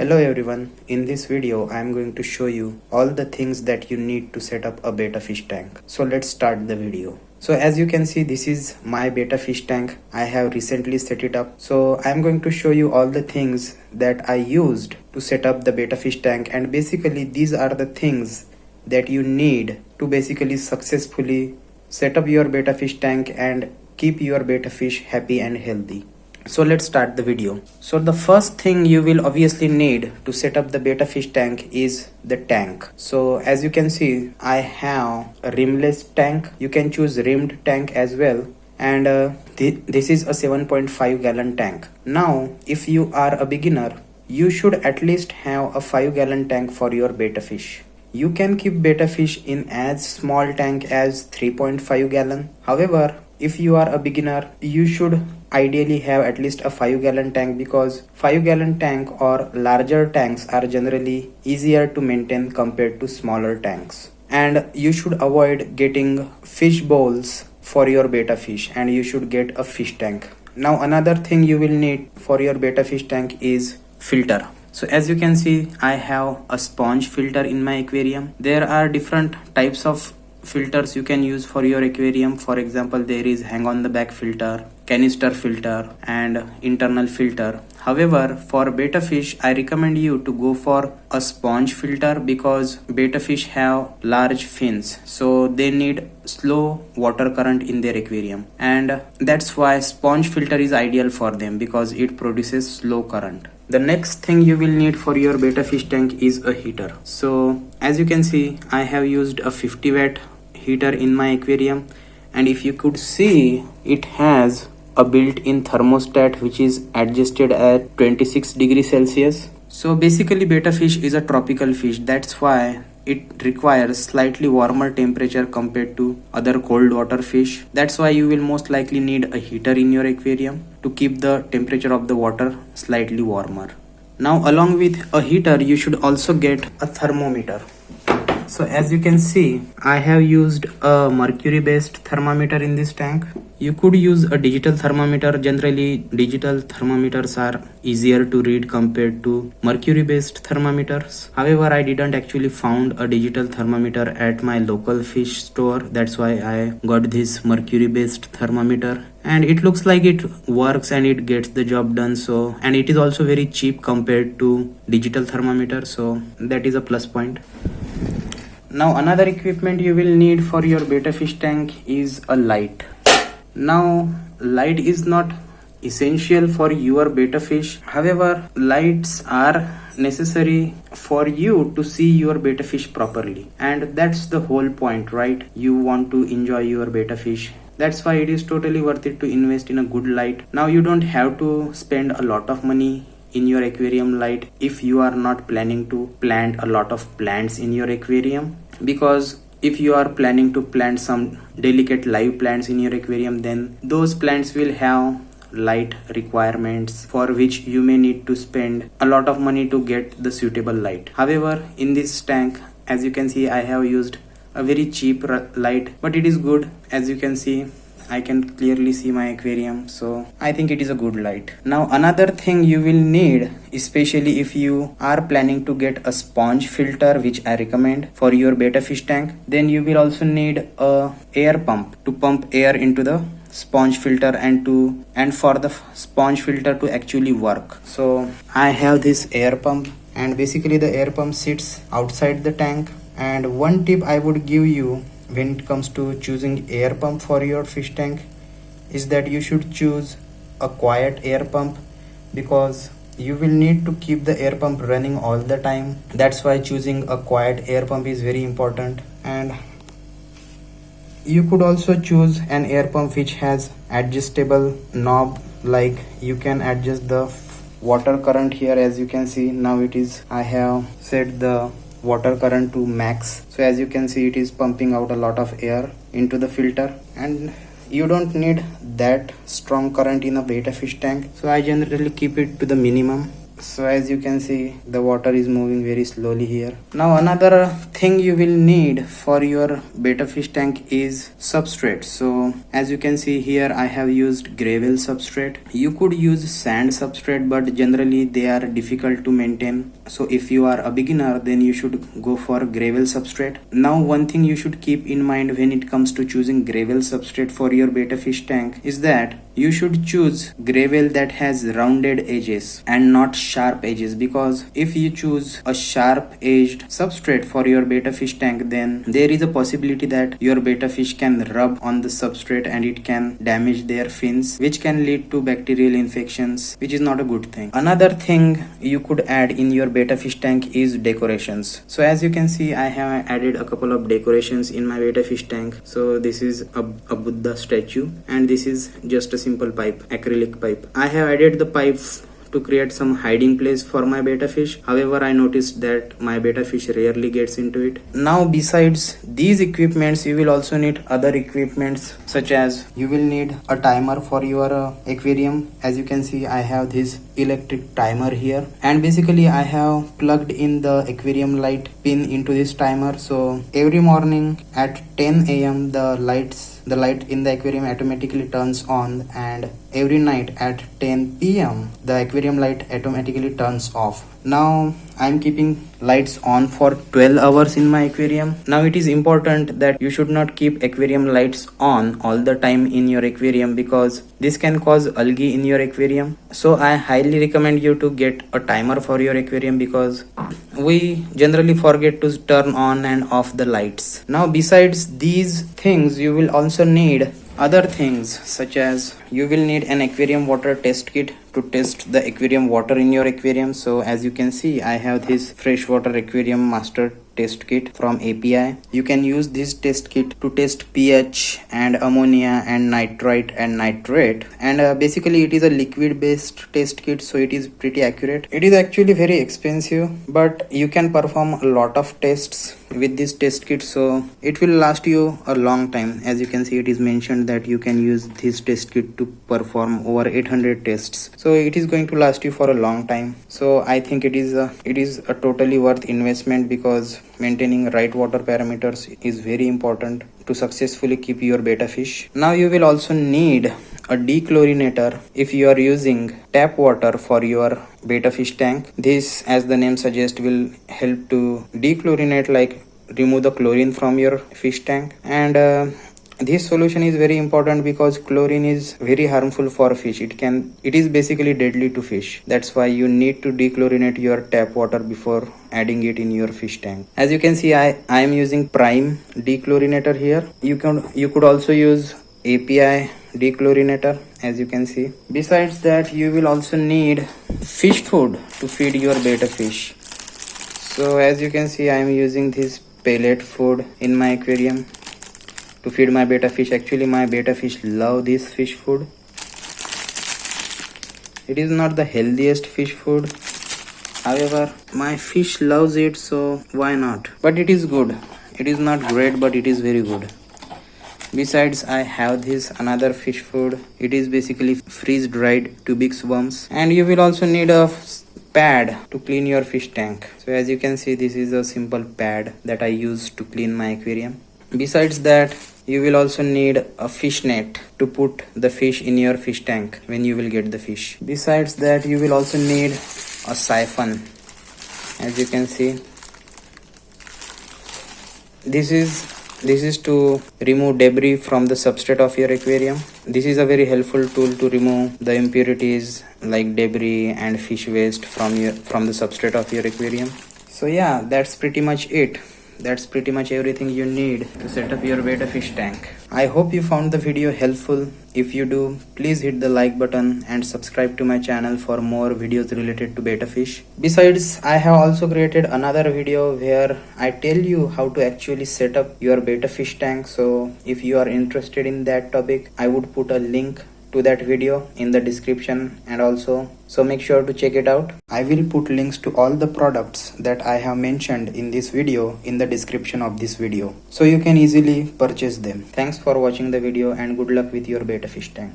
Hello everyone, in this video I am going to show you all the things that you need to set up a betta fish tank. So let's start the video. So as you can see, this is my betta fish tank. I have recently set it up. So I am going to show you all the things that I used to set up the betta fish tank, and basically these are the things that you need to basically successfully set up your betta fish tank and keep your betta fish happy and healthy. So let's start the video. So the first thing you will obviously need to set up the betta fish tank is the tank. So as you can see, I have a rimless tank. You can choose rimmed tank as well. And this is a 7.5 gallon tank. Now if you are a beginner, you should at least have a 5 gallon tank for your betta fish. You can keep betta fish in as small tank as 3.5 gallon. However, if you are a beginner, you should ideally have at least a 5 gallon tank, because 5 gallon tank or larger tanks are generally easier to maintain compared to smaller tanks. And you should avoid getting fish bowls for your betta fish, and you should get a fish tank. Now another thing you will need for your betta fish tank is filter. So as you can see, I have a sponge filter in my aquarium. There are different types of filters you can use for your aquarium. For example, there is hang on the back filter, canister filter, and internal filter. However, for betta fish, I recommend you to go for a sponge filter, because betta fish have large fins, so they need slow water current in their aquarium, and that's why sponge filter is ideal for them, because it produces slow current. The next thing you will need for your betta fish tank is a heater. So as you can see, I have used a 50 watt heater in my aquarium, and if you could see, it has a built-in thermostat which is adjusted at 26 degrees Celsius. So basically betta fish is a tropical fish, that's why it requires slightly warmer temperature compared to other cold water fish. That's why you will most likely need a heater in your aquarium to keep the temperature of the water slightly warmer. Now along with a heater, you should also get a thermometer. So as you can see, I have used a mercury based thermometer in this tank. You could use a digital thermometer. Generally digital thermometers are easier to read compared to mercury based thermometers. However, I didn't actually found a digital thermometer at my local fish store. That's why I got this mercury based thermometer, and it looks like it works and it gets the job done. So, and it is also very cheap compared to digital thermometer, so that is a plus point. Now another equipment you will need for your betta fish tank is a light. Now light is not essential for your betta fish. However, lights are necessary for you to see your betta fish properly, and that's the whole point, right? You want to enjoy your betta fish. That's why it is totally worth it to invest in a good light. Now you don't have to spend a lot of money in your aquarium light if you are not planning to plant a lot of plants in your aquarium, because if you are planning to plant some delicate live plants in your aquarium, then those plants will have light requirements for which you may need to spend a lot of money to get the suitable light. However, in this tank, as you can see, I have used a very cheap light, but it is good. As you can see, I can clearly see my aquarium, so I think it is a good light. Now another thing you will need, especially if you are planning to get a sponge filter, which I recommend for your betta fish tank, then you will also need a air pump to pump air into the sponge filter and for the sponge filter to actually work. So I have this air pump, and basically the air pump sits outside the tank. And one tip I would give you when it comes to choosing air pump for your fish tank is that you should choose a quiet air pump, because you will need to keep the air pump running all the time. That's why choosing a quiet air pump is very important. And you could also choose an air pump which has adjustable knob, like you can adjust the water current here. As you can see, now I have set the water current to max, so as you can see, it is pumping out a lot of air into the filter, and you don't need that strong current in a betta fish tank, so I generally keep it to the minimum. So as you can see, the water is moving very slowly here. Now another thing you will need for your betta fish tank is substrate. So as you can see here, I have used gravel substrate. You could use sand substrate, but generally they are difficult to maintain. So if you are a beginner, then you should go for gravel substrate. Now one thing you should keep in mind when it comes to choosing gravel substrate for your betta fish tank is that you should choose gravel that has rounded edges and not sharp edges, because if you choose a sharp edged substrate for your betta fish tank, then there is a possibility that your betta fish can rub on the substrate and it can damage their fins, which can lead to bacterial infections, which is not a good thing. Another thing you could add in your betta fish tank is decorations. So as you can see, I have added a couple of decorations in my betta fish tank. So this is a Buddha statue, and this is just a simple pipe, acrylic pipe. I have added the pipes to create some hiding place for my betta fish. However, I noticed that my betta fish rarely gets into it. Now besides these equipments, you will also need other equipments, such as you will need a timer for your aquarium. As you can see, I have this electric timer here, and basically I have plugged in the aquarium light pin into this timer. So every morning at 10 a.m. the light in the aquarium automatically turns on, and every night at 10 p.m. the aquarium light automatically turns off. Now I'm keeping lights on for 12 hours in my aquarium. Now it is important that you should not keep aquarium lights on all the time in your aquarium, because this can cause algae in your aquarium. So I highly recommend you to get a timer for your aquarium, because we generally forget to turn on and off the lights. Now besides these things, you will also need other things, such as you will need an aquarium water test kit to test the aquarium water in your aquarium. So as you can see, I have this freshwater aquarium master test kit from API. You can use this test kit to test pH and ammonia and nitrite and nitrate, and basically it is a liquid based test kit, so it is pretty accurate. It is actually very expensive, but you can perform a lot of tests with this test kit, so it will last you a long time. As you can see, it is mentioned that you can use this test kit to perform over 800 tests, so it is going to last you for a long time. So I think it is a totally worth investment, because maintaining right water parameters is very important to successfully keep your betta fish. Now you will also need a dechlorinator if you are using tap water for your betta fish tank. This, as the name suggests, will help to dechlorinate, like remove the chlorine from your fish tank. And this solution is very important because chlorine is very harmful for fish. It is basically deadly to fish. That's why you need to dechlorinate your tap water before adding it in your fish tank. As you can see, I am using prime dechlorinator here. You could also use API dechlorinator, as you can see. Besides that, you will also need fish food to feed your betta fish. So as you can see, I am using this pellet food in my aquarium to feed my betta fish. Actually, my betta fish love this fish food. It is not the healthiest fish food, however my fish loves it, so why not? But it is good. It is not great, but it is very good. Besides, I have this another fish food. It is basically freeze dried tubix worms, and you will also need a pad to clean your fish tank. So as you can see, this is a simple pad that I use to clean my aquarium. Besides that, you will also need a fish net to put the fish in your fish tank when you will get the fish. Besides that, you will also need a siphon. As you can see, this is to remove debris from the substrate of your aquarium. This is a very helpful tool to remove the impurities like debris and fish waste from the substrate of your aquarium. So yeah, that's pretty much it. That's pretty much everything you need to set up your betta fish tank. I hope you found the video helpful. If you do, please hit the like button and subscribe to my channel for more videos related to betta fish. Besides, I have also created another video where I tell you how to actually set up your betta fish tank. So if you are interested in that topic, I would put a link to that video in the description, and also so make sure to check it out. I will put links to all the products that I have mentioned in this video in the description of this video, so you can easily purchase them. Thanks for watching the video and good luck with your betta fish tank.